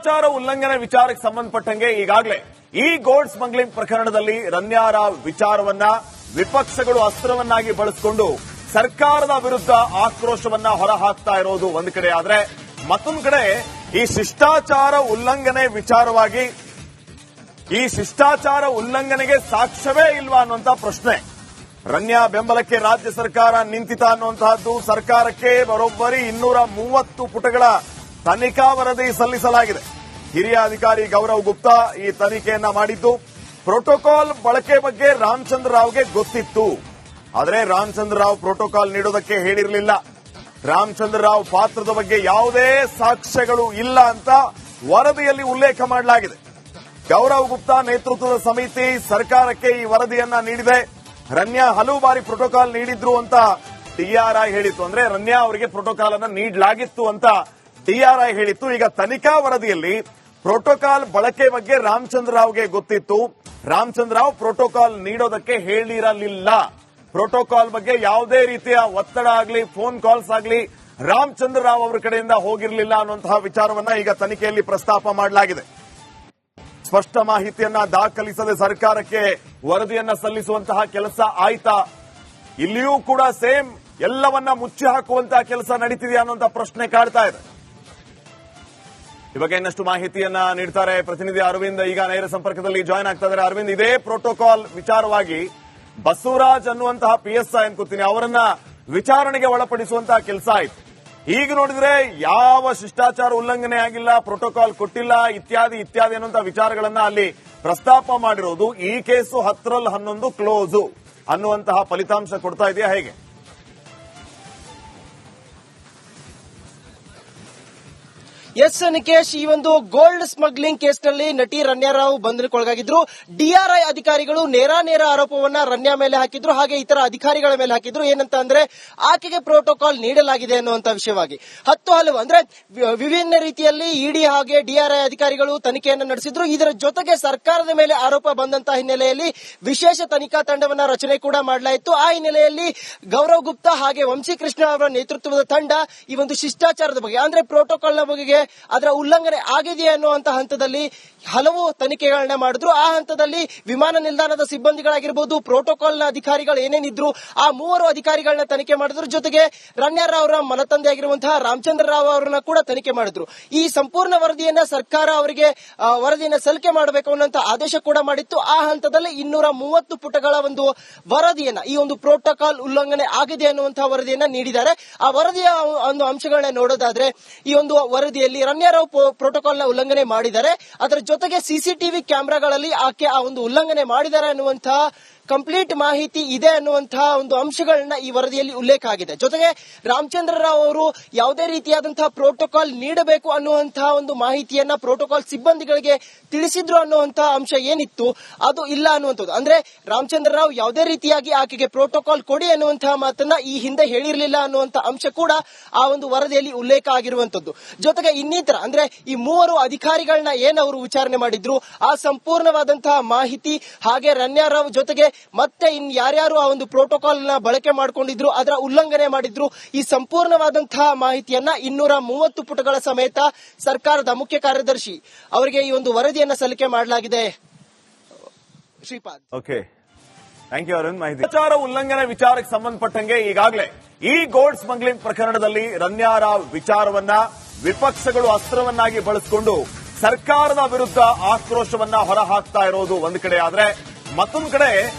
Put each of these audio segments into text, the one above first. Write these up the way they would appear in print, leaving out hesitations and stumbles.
ಶಿಷ್ಟಾಚಾರ ಉಲ್ಲಂಘನೆ ವಿಚಾರಕ್ಕೆ ಸಂಬಂಧಪಟ್ಟಂಗೆ ಈಗಾಗಲೇ ಈ ಗೋಲ್ಡ್ ಸ್ಮಗ್ಲಿಂಗ್ ಪ್ರಕರಣದಲ್ಲಿ ರನ್ಯಾರಾವ್ ವಿಚಾರವನ್ನ ವಿಪಕ್ಷಗಳು ಅಸ್ತ್ರವನ್ನಾಗಿ ಬಳಸಿಕೊಂಡು ಸರ್ಕಾರದ ವಿರುದ್ಧ ಆಕ್ರೋಶವನ್ನ ಹೊರಹಾಕ್ತಾ ಇರೋದು ಒಂದು ಕಡೆ ಆದ್ರೆ ಮತ್ತೊಂದು ಕಡೆ ಈ ಶಿಷ್ಟಾಚಾರ ಉಲ್ಲಂಘನೆ ವಿಚಾರವಾಗಿ ಈ ಶಿಷ್ಟಾಚಾರ ಉಲ್ಲಂಘನೆಗೆ ಸಾಕ್ಷ್ಯವೇ ಇಲ್ವಾ ಅನ್ನುವಂತ ಪ್ರಶ್ನೆ. ರನ್ಯಾ ಬೆಂಬಲಕ್ಕೆ ರಾಜ್ಯ ಸರ್ಕಾರ ನಿಂತಿತ ಅನ್ನುವಂತಹದ್ದು ಸರ್ಕಾರಕ್ಕೆ ಬರೋಬ್ಬರಿ 230 ಪುಟಗಳ ತನಿಖಾ ವರದಿ ಸಲ್ಲಿಸಲಾಗಿದೆ. ಹಿರಿಯ ಅಧಿಕಾರಿ ಗೌರವ್ ಗುಪ್ತಾ ಈ ತನಿಖೆಯನ್ನ ಮಾಡಿದ್ದು ಪ್ರೋಟೋಕಾಲ್ ಬಳಕೆ ಬಗ್ಗೆ ರಾಮಚಂದ್ರ ರಾವ್ಗೆ ಗೊತ್ತಿತ್ತು. ಆದರೆ ರಾಮಚಂದ್ರ ರಾವ್ ಪ್ರೋಟೋಕಾಲ್ ನೀಡೋದಕ್ಕೆ ಹೇಳಿರಲಿಲ್ಲ. ರಾಮಚಂದ್ರ ರಾವ್ ಪಾತ್ರದ ಬಗ್ಗೆ ಯಾವುದೇ ಸಾಕ್ಷ್ಯಗಳು ಇಲ್ಲ ಅಂತ ವರದಿಯಲ್ಲಿ ಉಲ್ಲೇಖ ಮಾಡಲಾಗಿದೆ. ಗೌರವ್ ಗುಪ್ತಾ ನೇತೃತ್ವದ ಸಮಿತಿ ಸರ್ಕಾರಕ್ಕೆ ಈ ವರದಿಯನ್ನ ನೀಡಿದೆ. ರನ್ಯಾ ಹಲವು ಬಾರಿ ಪ್ರೋಟೋಕಾಲ್ ನೀಡಿದ್ರು ಅಂತ ಟಿಆರ್ಐ ಹೇಳಿತ್ತು. ಅಂದ್ರೆ ರನ್ಯಾ ಅವರಿಗೆ ಪ್ರೋಟೋಕಾಲ್ ಅನ್ನ ನೀಡಲಾಗಿತ್ತು ಅಂತ ಟಿಆರ್ಐ ಹೇಳಿತ್ತು. ಈಗ ತನಿಖಾ ವರದಿಯಲ್ಲಿ ಪ್ರೋಟೋಕಾಲ್ ಬಳಕೆ ಬಗ್ಗೆ ರಾಮಚಂದ್ರ ರಾವ್ಗೆ ಗೊತ್ತಿತ್ತು. ರಾಮಚಂದ್ರ ರಾವ್ ಪ್ರೋಟೋಕಾಲ್ ನೀಡೋದಕ್ಕೆ ಹೇಳಿರಲಿಲ್ಲ. ಪ್ರೋಟೋಕಾಲ್ ಬಗ್ಗೆ ಯಾವುದೇ ರೀತಿಯ ಒತ್ತಡ ಆಗಲಿ ಫೋನ್ ಕಾಲ್ಸ್ ಆಗಲಿ ರಾಮಚಂದ್ರ ರಾವ್ ಅವರ ಕಡೆಯಿಂದ ಹೋಗಿರಲಿಲ್ಲ ಅನ್ನುವಂತಹ ವಿಚಾರವನ್ನ ಈಗ ತನಿಖೆಯಲ್ಲಿ ಪ್ರಸ್ತಾಪ ಮಾಡಲಾಗಿದೆ. ಸ್ಪಷ್ಟ ಮಾಹಿತಿಯನ್ನ ದಾಖಲಿಸದೆ ಸರ್ಕಾರಕ್ಕೆ ವರದಿಯನ್ನ ಸಲ್ಲಿಸುವಂತಹ ಕೆಲಸ ಆಯ್ತಾ? ಇಲ್ಲಿಯೂ ಕೂಡ ಸೇಮ್ ಎಲ್ಲವನ್ನ ಮುಚ್ಚಿ ಹಾಕುವಂತಹ ಕೆಲಸ ನಡೀತಿದೆಯಾ ಅನ್ನುವಂತಹ ಪ್ರಶ್ನೆ ಕಾಡ್ತಾ ಇದೆ. ಈ ಬಗ್ಗೆ ಇನ್ನಷ್ಟು ಮಾಹಿತಿಯನ್ನ ನೀಡ್ತಾರೆ ಪ್ರತಿನಿಧಿ ಅರವಿಂದ್. ಈಗ ನೇರ ಸಂಪರ್ಕದಲ್ಲಿ ಜಾಯ್ನ್ ಆಗ್ತಾ ಇದ್ದಾರೆ. ಅರವಿಂದ್, ಇದೇ ಪ್ರೋಟೋಕಾಲ್ ವಿಚಾರವಾಗಿ ಬಸವರಾಜ್ ಅನ್ನುವಂತಹ ಪಿಎಸ್ಐ ಅನ್ಕೋತೀನಿ ಅವರನ್ನ ವಿಚಾರಣೆಗೆ ಒಳಪಡಿಸುವಂತಹ ಕೆಲಸ ಆಯ್ತು. ಈಗ ನೋಡಿದ್ರೆ ಯಾವ ಶಿಷ್ಟಾಚಾರ ಉಲ್ಲಂಘನೆ ಆಗಿಲ್ಲ, ಪ್ರೋಟೋಕಾಲ್ ಕೊಟ್ಟಿಲ್ಲ, ಇತ್ಯಾದಿ ಇತ್ಯಾದಿ ಅನ್ನುವಂತಹ ವಿಚಾರಗಳನ್ನ ಅಲ್ಲಿ ಪ್ರಸ್ತಾಪ ಮಾಡಿರೋದು. ಈ ಕೇಸು 10/11 ಕ್ಲೋಸು ಅನ್ನುವಂತಹ ಫಲಿತಾಂಶ ಕೊಡ್ತಾ ಇದೆಯಾ ಹೇಗೆ? ಎಸ್ ನಿಕೇಶ್, ಈ ಒಂದು ಗೋಲ್ಡ್ ಸ್ಮಗ್ಲಿಂಗ್ ಕೇಸ್ನಲ್ಲಿ ನಟಿ ರನ್ಯಾರಾವ್ ಬಂಧನಕ್ಕೊಳಗಾಗಿದ್ರು. ಡಿಆರ್ಐ ಅಧಿಕಾರಿಗಳು ನೇರ ಆರೋಪವನ್ನ ರನ್ಯಾ ಮೇಲೆ ಹಾಕಿದ್ರು, ಹಾಗೆ ಇತರ ಅಧಿಕಾರಿಗಳ ಮೇಲೆ ಹಾಕಿದ್ರು. ಏನಂತ ಅಂದ್ರೆ ಆಕೆಗೆ ಪ್ರೋಟೋಕಾಲ್ ನೀಡಲಾಗಿದೆ ಅನ್ನುವಂತ ವಿಷಯವಾಗಿ 10 ಹಲವು ಅಂದ್ರೆ ವಿಭಿನ್ನ ರೀತಿಯಲ್ಲಿ ಇಡಿ ಹಾಗೆ ಡಿಆರ್ಐ ಅಧಿಕಾರಿಗಳು ತನಿಖೆಯನ್ನು ನಡೆಸಿದ್ರು. ಇದರ ಜೊತೆಗೆ ಸರ್ಕಾರದ ಮೇಲೆ ಆರೋಪ ಬಂದಂತಹ ಹಿನ್ನೆಲೆಯಲ್ಲಿ ವಿಶೇಷ ತನಿಖಾ ತಂಡವನ್ನ ರಚನೆ ಕೂಡ ಮಾಡಲಾಯಿತು. ಆ ಹಿನ್ನೆಲೆಯಲ್ಲಿ ಗೌರವ್ ಗುಪ್ತಾ ಹಾಗೆ ವಂಶಿ ಕೃಷ್ಣ ಅವರ ನೇತೃತ್ವದ ತಂಡ ಈ ಒಂದು ಶಿಷ್ಟಾಚಾರದ ಬಗ್ಗೆ ಅಂದ್ರೆ ಪ್ರೋಟೋಕಾಲ್ನ ಬಗೆಗೆ ಅದರ ಉಲ್ಲಂಘನೆ ಆಗಿದೆ ಅನ್ನುವಂತ ಹಂತದಲ್ಲಿ ಹಲವು ತನಿಖೆಗಳನ್ನ ಮಾಡಿದ್ರು. ಆ ಹಂತದಲ್ಲಿ ವಿಮಾನ ನಿಲ್ದಾಣದ ಸಿಬ್ಬಂದಿಗಳಾಗಿರಬಹುದು, ಪ್ರೋಟೋಕಾಲ್ನ ಅಧಿಕಾರಿಗಳು ಏನೇನಿದ್ರು ಆ 3 ಅಧಿಕಾರಿಗಳನ್ನ ತನಿಖೆ ಮಾಡಿದ್ರು. ಜೊತೆಗೆ ರನ್ಯಾರಾವ್ ಅವರ ಮನತಂದೆ ಆಗಿರುವಂತಹ ರಾಮಚಂದ್ರ ರಾವ್ ಅವರನ್ನ ಕೂಡ ತನಿಖೆ ಮಾಡಿದ್ರು. ಈ ಸಂಪೂರ್ಣ ವರದಿಯನ್ನ ಸರ್ಕಾರ ಅವರಿಗೆ ವರದಿಯನ್ನ ಸಲ್ಲಿಕೆ ಮಾಡಬೇಕು ಅನ್ನುವಂತ ಆದೇಶ ಕೂಡ ಮಾಡಿತ್ತು. ಆ ಹಂತದಲ್ಲಿ 230 ಪುಟಗಳ ಒಂದು ವರದಿಯನ್ನ ಈ ಒಂದು ಪ್ರೋಟೋಕಾಲ್ ಉಲ್ಲಂಘನೆ ಆಗಿದೆ ಅನ್ನುವಂತಹ ವರದಿಯನ್ನ ನೀಡಿದ್ದಾರೆ. ಆ ವರದಿಯ ಒಂದು ಅಂಶಗಳನ್ನ ನೋಡೋದಾದ್ರೆ ಈ ಒಂದು ವರದಿಯಲ್ಲಿ ರನ್ಯಾರಾವ್ ಪ್ರೋಟೋಕಾಲ್ನ ಉಲ್ಲಂಘನೆ ಮಾಡಿದ್ದಾರೆ. ಅದರ ಜೊತೆಗೆ ಸಿಸಿಟಿವಿ ಕ್ಯಾಮೆರಾಗಳಲ್ಲಿ ಆಕೆ ಆ ಒಂದು ಉಲ್ಲಂಘನೆ ಮಾಡಿದ್ದಾರೆ ಅನ್ನುವಂತಹ ಕಂಪ್ಲೀಟ್ ಮಾಹಿತಿ ಇದೆ ಅನ್ನುವಂತಹ ಒಂದು ಅಂಶಗಳನ್ನ ಈ ವರದಿಯಲ್ಲಿ ಉಲ್ಲೇಖ ಆಗಿದೆ. ಜೊತೆಗೆ ರಾಮಚಂದ್ರ ರಾವ್ ಅವರು ಯಾವುದೇ ರೀತಿಯಾದಂತಹ ಪ್ರೋಟೋಕಾಲ್ ನೀಡಬೇಕು ಅನ್ನುವಂತಹ ಒಂದು ಮಾಹಿತಿಯನ್ನ ಪ್ರೋಟೋಕಾಲ್ ಸಿಬ್ಬಂದಿಗಳಿಗೆ ತಿಳಿಸಿದ್ರು ಅನ್ನುವಂತಹ ಅಂಶ ಏನಿತ್ತು ಅದು ಇಲ್ಲ ಅನ್ನುವಂಥದ್ದು. ಅಂದ್ರೆ ರಾಮಚಂದ್ರ ರಾವ್ ಯಾವುದೇ ರೀತಿಯಾಗಿ ಆಕೆಗೆ ಪ್ರೋಟೋಕಾಲ್ ಕೊಡಿ ಅನ್ನುವಂತಹ ಮಾತನ್ನ ಈ ಹಿಂದೆ ಹೇಳಿರಲಿಲ್ಲ ಅನ್ನುವಂತಹ ಅಂಶ ಕೂಡ ಆ ಒಂದು ವರದಿಯಲ್ಲಿ ಉಲ್ಲೇಖ ಆಗಿರುವಂತದ್ದು. ಜೊತೆಗೆ ಇನ್ನಿತರ ಅಂದ್ರೆ ಈ 3 ಅಧಿಕಾರಿಗಳನ್ನ ಏನವರು ವಿಚಾರಣೆ ಮಾಡಿದ್ರು ಆ ಸಂಪೂರ್ಣವಾದಂತಹ ಮಾಹಿತಿ ಹಾಗೆ ರನ್ಯಾರಾವ್ ಜೊತೆಗೆ ಮತ್ತೆ ಯಾರ್ಯಾರು ಆ ಒಂದು ಪ್ರೋಟೋಕಾಲ್ ನ ಬಳಕೆ ಮಾಡಿಕೊಂಡಿದ್ರು ಅದರ ಉಲ್ಲಂಘನೆ ಮಾಡಿದ್ರು ಈ ಸಂಪೂರ್ಣವಾದಂತಹ ಮಾಹಿತಿಯನ್ನ 230 ಪುಟಗಳ ಸಮೇತ ಸರ್ಕಾರದ ಮುಖ್ಯ ಕಾರ್ಯದರ್ಶಿ ಅವರಿಗೆ ಈ ಒಂದು ವರದಿಯನ್ನ ಸಲ್ಲಿಕೆ ಮಾಡಲಾಗಿದೆ. Shripad, okay, thank you Arun. ಮಾಹಿತಿ ಶಿಷ್ಟಾಚಾರ ಉಲ್ಲಂಘನೆ ವಿಚಾರಕ್ಕೆ ಸಂಬಂಧಪಟ್ಟಂಗೆ ಈಗಾಗಲೇ ಈ ಗೋಲ್ಡ್ ಸ್ಮಗ್ಲಿಂಗ್ ಪ್ರಕರಣದಲ್ಲಿ ರನ್ಯಾರಾವ್ ವಿಚಾರವನ್ನ ವಿಪಕ್ಷಗಳು ಅಸ್ತ್ರವನ್ನಾಗಿ ಬಳಸಿಕೊಂಡು ಸರ್ಕಾರದ ವಿರುದ್ಧ ಆಕ್ರೋಶವನ್ನ ಹೊರಹಾಕ್ತಾ ಇರೋದು ಒಂದು ಕಡೆ ಆದ್ರೆ ಮತ್ತೊಂದು ಕಡೆ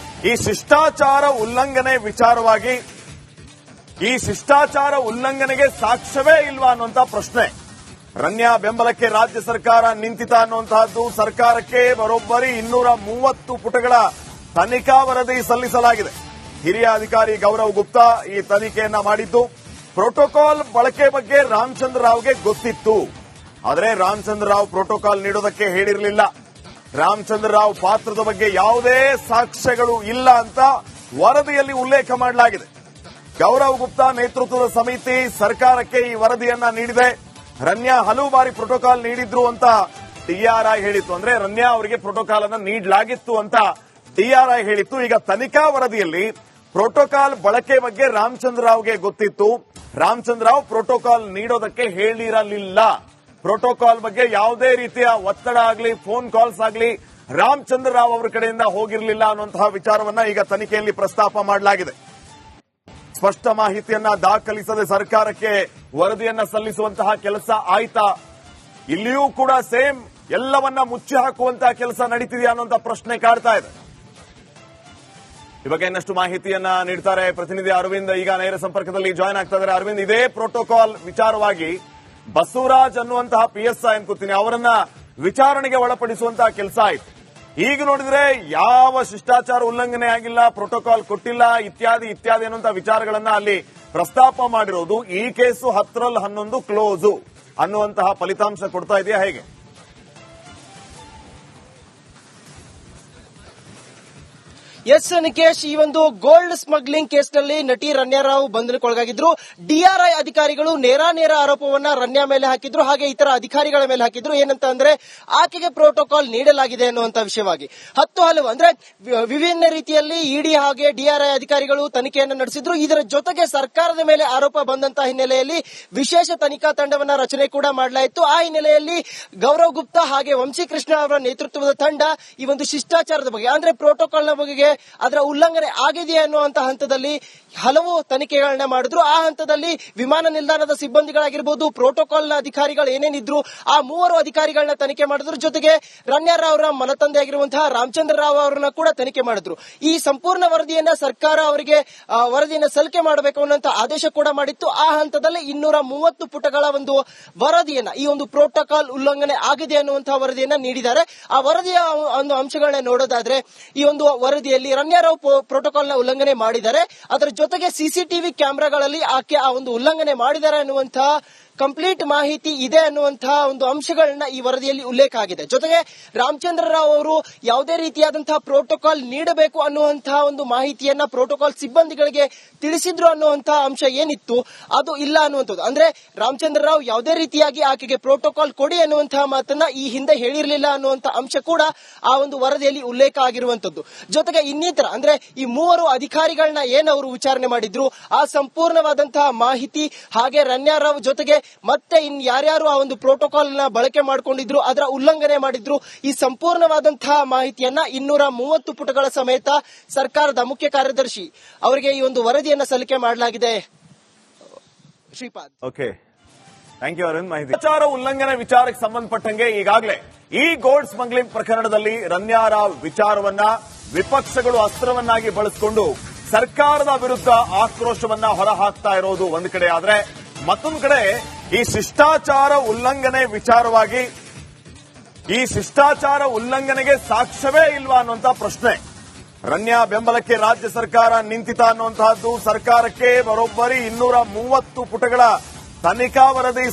ಈ ಶಿಷ್ಟಾಚಾರ ಉಲ್ಲಂಘನೆ ವಿಚಾರವಾಗಿ ಈ ಶಿಷ್ಟಾಚಾರ ಉಲ್ಲಂಘನೆಗೆ ಸಾಕ್ಷ್ಯವೇ ಇಲ್ವಾ ಅನ್ನುವಂತ ಪ್ರಶ್ನೆ. ರನ್ಯಾ ಬೆಂಬಲಕ್ಕೆ ರಾಜ್ಯ ಸರ್ಕಾರ ನಿಂತಿತ ಅನ್ನುವಂತಹದ್ದು ಸರ್ಕಾರಕ್ಕೆ ಬರೋಬ್ಬರಿ 230 ಪುಟಗಳ ತನಿಖಾ ವರದಿ ಸಲ್ಲಿಸಲಾಗಿದೆ. ಹಿರಿಯ ಅಧಿಕಾರಿ ಗೌರವ್ ಗುಪ್ತಾ ಈ ತನಿಖೆಯನ್ನ ಮಾಡಿದ್ದು ಪ್ರೋಟೋಕಾಲ್ ಬಳಕೆ ಬಗ್ಗೆ ರಾಮಚಂದ್ರ ರಾವ್ಗೆ ಗೊತ್ತಿತ್ತು. ಆದರೆ ರಾಮಚಂದ್ರ ರಾವ್ ಪ್ರೋಟೋಕಾಲ್ ನೀಡೋದಕ್ಕೆ ಹೇಳಿರಲಿಲ್ಲ. ರಾಮಚಂದ್ರ ರಾವ್ ಪಾತ್ರದ ಬಗ್ಗೆ ಯಾವುದೇ ಸಾಕ್ಷ್ಯಗಳು ಇಲ್ಲ ಅಂತ ವರದಿಯಲ್ಲಿ ಉಲ್ಲೇಖ ಮಾಡಲಾಗಿದೆ. ಗೌರವ್ ಗುಪ್ತಾ ನೇತೃತ್ವದ ಸಮಿತಿ ಸರ್ಕಾರಕ್ಕೆ ಈ ವರದಿಯನ್ನ ನೀಡಿದೆ. ರನ್ಯಾ ಹಲವು ಬಾರಿ ಪ್ರೋಟೋಕಾಲ್ ನೀಡಿದ್ರು ಅಂತ ಟಿಆರ್ಐ ಹೇಳಿತ್ತು. ಅಂದ್ರೆ ರನ್ಯಾ ಅವರಿಗೆ ಪ್ರೋಟೋಕಾಲ್ ಅನ್ನ ನೀಡಲಾಗಿತ್ತು ಅಂತ ಟಿಆರ್ಐ ಹೇಳಿತ್ತು. ಈಗ ತನಿಖಾ ವರದಿಯಲ್ಲಿ ಪ್ರೋಟೋಕಾಲ್ ಬಳಕೆ ಬಗ್ಗೆ ರಾಮಚಂದ್ರ ರಾವ್ಗೆ ಗೊತ್ತಿತ್ತು. ರಾಮಚಂದ್ರ ರಾವ್ ಪ್ರೋಟೋಕಾಲ್ ನೀಡೋದಕ್ಕೆ ಹೇಳಿರಲಿಲ್ಲ. ಪ್ರೋಟೋಕಾಲ್ ಬಗ್ಗೆ ಯಾವುದೇ ರೀತಿಯ ಒತ್ತಡ ಆಗಲಿ ಫೋನ್ ಕಾಲ್ಸ್ ಆಗಲಿ ರಾಮಚಂದ್ರ ರಾವ್ ಅವರ ಕಡೆಯಿಂದ ಹೋಗಿರಲಿಲ್ಲ ಅನ್ನುವಂತಹ ವಿಚಾರವನ್ನ ಈಗ ತನಿಖೆಯಲ್ಲಿ ಪ್ರಸ್ತಾಪ ಮಾಡಲಾಗಿದೆ. ಸ್ಪಷ್ಟ ಮಾಹಿತಿಯನ್ನ ದಾಖಲಿಸದೆ ಸರ್ಕಾರಕ್ಕೆ ವರದಿಯನ್ನ ಸಲ್ಲಿಸುವಂತಹ ಕೆಲಸ ಆಯ್ತಾ? ಇಲ್ಲಿಯೂ ಕೂಡ ಸೇಮ್ ಎಲ್ಲವನ್ನ ಮುಚ್ಚಿ ಹಾಕುವಂತಹ ಕೆಲಸ ನಡೀತಿದೆಯಾ ಅನ್ನುವಂತಹ ಪ್ರಶ್ನೆ ಕಾಡ್ತಾ ಇದೆ. ಈ ಬಗ್ಗೆ ಇನ್ನಷ್ಟು ಮಾಹಿತಿಯನ್ನ ನೀಡ್ತಾರೆ ಪ್ರತಿನಿಧಿ ಅರವಿಂದ್. ಈಗ ನೇರ ಸಂಪರ್ಕದಲ್ಲಿ ಜಾಯ್ನ್ ಆಗ್ತಾ ಇದ್ದಾರೆ. ಅರವಿಂದ್, ಇದೇ ಪ್ರೋಟೋಕಾಲ್ ವಿಚಾರವಾಗಿ ಬಸವರಾಜ್ ಅನ್ನುವಂತಹ PSI ಅನ್ಕೋತೀನಿ ಅವರನ್ನ ವಿಚಾರಣೆಗೆ ಒಳಪಡಿಸುವಂತಹ ಕೆಲಸ ಆಯ್ತು. ಈಗ ನೋಡಿದ್ರೆ ಯಾವ ಶಿಷ್ಟಾಚಾರ ಉಲ್ಲಂಘನೆ ಆಗಿಲ್ಲ, ಪ್ರೋಟೋಕಾಲ್ ಕೊಟ್ಟಿಲ್ಲ, ಇತ್ಯಾದಿ ಇತ್ಯಾದಿ ಅನ್ನುವಂತಹ ವಿಚಾರಗಳನ್ನ ಅಲ್ಲಿ ಪ್ರಸ್ತಾಪ ಮಾಡಿರೋದು. ಈ ಕೇಸು 10ರಲ್ಲಿ 11 ಕ್ಲೋಸು ಅನ್ನುವಂತಹ ಫಲಿತಾಂಶ ಕೊಡ್ತಾ ಇದೆಯಾ ಹೇಗೆ? ಎಸ್ ನಿಕೇಶ್, ಈ ಒಂದು ಗೋಲ್ಡ್ ಸ್ಮಗ್ಲಿಂಗ್ ಕೇಸ್ನಲ್ಲಿ ನಟಿ ರನ್ಯಾ ರಾವ್ ಬಂಧನಕ್ಕೊಳಗಾಗಿದ್ರು. DRI ಅಧಿಕಾರಿಗಳು ನೇರ ಆರೋಪವನ್ನ ರನ್ಯಾ ಮೇಲೆ ಹಾಕಿದ್ರು, ಹಾಗೆ ಇತರ ಅಧಿಕಾರಿಗಳ ಮೇಲೆ ಹಾಕಿದ್ರು. ಏನಂತ ಅಂದ್ರೆ ಆಕೆಗೆ ಪ್ರೋಟೋಕಾಲ್ ನೀಡಲಾಗಿದೆ ಅನ್ನುವಂತ ವಿಷಯವಾಗಿ 10 ಹಲವು ಅಂದ್ರೆ ವಿಭಿನ್ನ ರೀತಿಯಲ್ಲಿ ED ಹಾಗೆ DRI ಅಧಿಕಾರಿಗಳು ತನಿಖೆಯನ್ನು ನಡೆಸಿದ್ರು. ಇದರ ಜೊತೆಗೆ ಸರ್ಕಾರದ ಮೇಲೆ ಆರೋಪ ಬಂದಂತಹ ಹಿನ್ನೆಲೆಯಲ್ಲಿ ವಿಶೇಷ ತನಿಖಾ ತಂಡವನ್ನ ರಚನೆ ಕೂಡ ಮಾಡಲಾಯಿತು. ಆ ಹಿನ್ನೆಲೆಯಲ್ಲಿ ಗೌರವ್ ಗುಪ್ತಾ ಹಾಗೆ ವಂಶಿ ಕೃಷ್ಣ ಅವರ ನೇತೃತ್ವದ ತಂಡ ಈ ಒಂದು ಶಿಷ್ಟಾಚಾರದ ಬಗ್ಗೆ ಅಂದ್ರೆ ಪ್ರೋಟೋಕಾಲ್ನ ಬಗೆಗೆ ಅದರ ಉಲ್ಲಂಘನೆ ಆಗಿದೆ ಅನ್ನುವಂತ ಹಂತದಲ್ಲಿ ಹಲವು ತನಿಖೆಗಳನ್ನ ಮಾಡಿದ್ರು. ಆ ಹಂತದಲ್ಲಿ ವಿಮಾನ ನಿಲ್ದಾಣದ ಸಿಬ್ಬಂದಿಗಳಾಗಿರ್ಬೋದು, ಪ್ರೋಟೋಕಾಲ್ನ ಅಧಿಕಾರಿಗಳು ಏನೇನಿದ್ರು ಆ 3 ಅಧಿಕಾರಿಗಳನ್ನ ತನಿಖೆ ಮಾಡಿದ್ರು. ಜೊತೆಗೆ ರನ್ಯಾ ರಾವ್ ಅವರ ಮನತಂದೆ ಆಗಿರುವಂತಹ ರಾಮಚಂದ್ರ ರಾವ್ ಅವರನ್ನ ಕೂಡ ತನಿಖೆ ಮಾಡಿದ್ರು. ಈ ಸಂಪೂರ್ಣ ವರದಿಯನ್ನ ಸರ್ಕಾರ ಅವರಿಗೆ ವರದಿಯನ್ನ ಸಲ್ಲಿಕೆ ಮಾಡಬೇಕು ಅನ್ನುವಂತ ಆದೇಶ ಕೂಡ ಮಾಡಿತ್ತು. ಆ ಹಂತದಲ್ಲಿ 230 ಪುಟಗಳ ಒಂದು ವರದಿಯನ್ನ ಈ ಒಂದು ಪ್ರೋಟೋಕಾಲ್ ಉಲ್ಲಂಘನೆ ಆಗಿದೆ ಅನ್ನುವಂತಹ ವರದಿಯನ್ನ ನೀಡಿದ್ದಾರೆ. ಆ ವರದಿಯ ಒಂದು ಅಂಶಗಳನ್ನ ನೋಡೋದಾದ್ರೆ ಈ ಒಂದು ವರದಿಯಲ್ಲಿ ರನ್ಯಾ ರಾವ್ ಪ್ರೋಟೋಕಾಲ್ನ ಉಲ್ಲಂಘನೆ ಮಾಡಿದ್ದಾರೆ. ಅದರ ಜೊತೆಗೆ CCTV ಕ್ಯಾಮೆರಾಗಳಲ್ಲಿ ಆಕೆ ಆ ಒಂದು ಉಲ್ಲಂಘನೆ ಮಾಡಿದ್ದಾರೆ ಅನ್ನುವಂತಹ ಕಂಪ್ಲೀಟ್ ಮಾಹಿತಿ ಇದೆ ಅನ್ನುವಂತಹ ಒಂದು ಅಂಶಗಳನ್ನ ಈ ವರದಿಯಲ್ಲಿ ಉಲ್ಲೇಖ ಆಗಿದೆ. ಜೊತೆಗೆ ರಾಮಚಂದ್ರ ರಾವ್ ಅವರು ಯಾವುದೇ ರೀತಿಯಾದಂತಹ ಪ್ರೋಟೋಕಾಲ್ ನೀಡಬೇಕು ಅನ್ನುವಂತಹ ಒಂದು ಮಾಹಿತಿಯನ್ನ ಪ್ರೋಟೋಕಾಲ್ ಸಿಬ್ಬಂದಿಗಳಿಗೆ ತಿಳಿಸಿದ್ರು ಅನ್ನುವಂತಹ ಅಂಶ ಏನಿತ್ತು ಅದು ಇಲ್ಲ ಅನ್ನುವಂಥದ್ದು. ಅಂದ್ರೆ ರಾಮಚಂದ್ರ ರಾವ್ ಯಾವುದೇ ರೀತಿಯಾಗಿ ಆಕೆಗೆ ಪ್ರೋಟೋಕಾಲ್ ಕೊಡಿ ಅನ್ನುವಂತಹ ಮಾತನ್ನ ಈ ಹಿಂದೆ ಹೇಳಿರಲಿಲ್ಲ ಅನ್ನುವಂತಹ ಅಂಶ ಕೂಡ ಆ ಒಂದು ವರದಿಯಲ್ಲಿ ಉಲ್ಲೇಖ ಆಗಿರುವಂತದ್ದು. ಜೊತೆಗೆ ಇನ್ನಿತರ ಅಂದ್ರೆ ಈ 3 ಅಧಿಕಾರಿಗಳನ್ನ ಏನವರು ವಿಚಾರಣೆ ಮಾಡಿದ್ರು ಆ ಸಂಪೂರ್ಣವಾದಂತಹ ಮಾಹಿತಿ ಹಾಗೆ ರನ್ಯಾ ರಾವ್ ಜೊತೆಗೆ ಮತ್ತೆ ಯಾರ್ಯಾರು ಆ ಒಂದು ಪ್ರೋಟೋಕಾಲ್ ನ ಬಳಕೆ ಮಾಡಿಕೊಂಡಿದ್ರು ಅದರ ಉಲ್ಲಂಘನೆ ಮಾಡಿದ್ರು ಈ ಸಂಪೂರ್ಣವಾದಂತಹ ಮಾಹಿತಿಯನ್ನ 230 ಪುಟಗಳ ಸಮೇತ ಸರ್ಕಾರದ ಮುಖ್ಯ ಕಾರ್ಯದರ್ಶಿ ಅವರಿಗೆ ಈ ಒಂದು ವರದಿಯನ್ನ ಸಲ್ಲಿಕೆ ಮಾಡಲಾಗಿದೆ. Shripad, okay, thank you Arvind. ಮಾಹಿತಿ ಶಿಷ್ಟಾಚಾರ ಉಲ್ಲಂಘನೆ ವಿಚಾರಕ್ಕೆ ಸಂಬಂಧಪಟ್ಟಂಗೆ ಈಗಾಗಲೇ ಈ ಗೋಲ್ಡ್ ಸ್ಮಗ್ಲಿಂಗ್ ಪ್ರಕರಣದಲ್ಲಿ ರನ್ಯಾ ರಾವ್ ವಿಚಾರವನ್ನ ವಿಪಕ್ಷಗಳು ಅಸ್ತ್ರವನ್ನಾಗಿ ಬಳಸಿಕೊಂಡು ಸರ್ಕಾರದ ವಿರುದ್ಧ ಆಕ್ರೋಶವನ್ನ ಹೊರಹಾಕ್ತಾ ಇರೋದು ಒಂದು ಕಡೆ ಆದ್ರೆ, ಮತ್ತೊಂದು ಕಡೆ ಈ ಶಿಷ್ಟಾಚಾರ ಉಲ್ಲಂಘನೆ ವಿಚಾರವಾಗಿ ಈ ಶಿಷ್ಟಾಚಾರ ಉಲ್ಲಂಘನೆಗೆ ಸಾಕ್ಷ್ಯವೇ ಇಲ್ವಾ ಅನ್ನುವಂತ ಪ್ರಶ್ನೆ. ರನ್ಯಾ ಬೆಂಬಲಕ್ಕೆ ರಾಜ್ಯ ಸರ್ಕಾರ ನಿಂತಿತ ಅನ್ನುವಂತಹದ್ದು ಸರ್ಕಾರಕ್ಕೆ ಬರೋಬ್ಬರಿ 230 ಪುಟಗಳ ತನಿಖಾ ವರದಿ